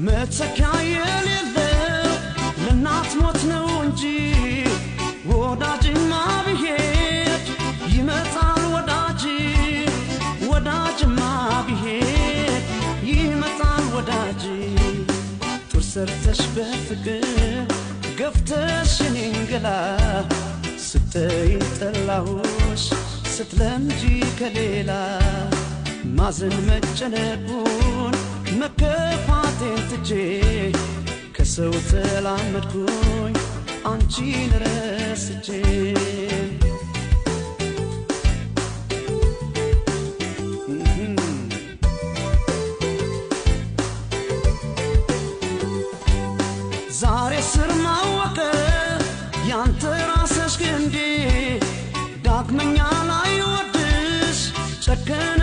መተካየል የለው ለናት ሞት ነው እንጂ ወዳጅማ ቢሄድ ይመጣል ወዳጅማ ቢሄድ ይመጣል ወዳጅ ጡር ሰርተሽ በፍቅር ገፍተሽ እኔን ገላ ስትይኝ ጠላሁሽ ስትለምጂ ከሌላ ማዘን መጨነቁን መከፋቴን ትቼ ከሰው ተላመድኩኝ አንቺን ረስቼ ዛሬ ስር ማወቀ ያንተ ራስሽ ግንዴ ዳግመኛ ላይ ወድሽ ጨከን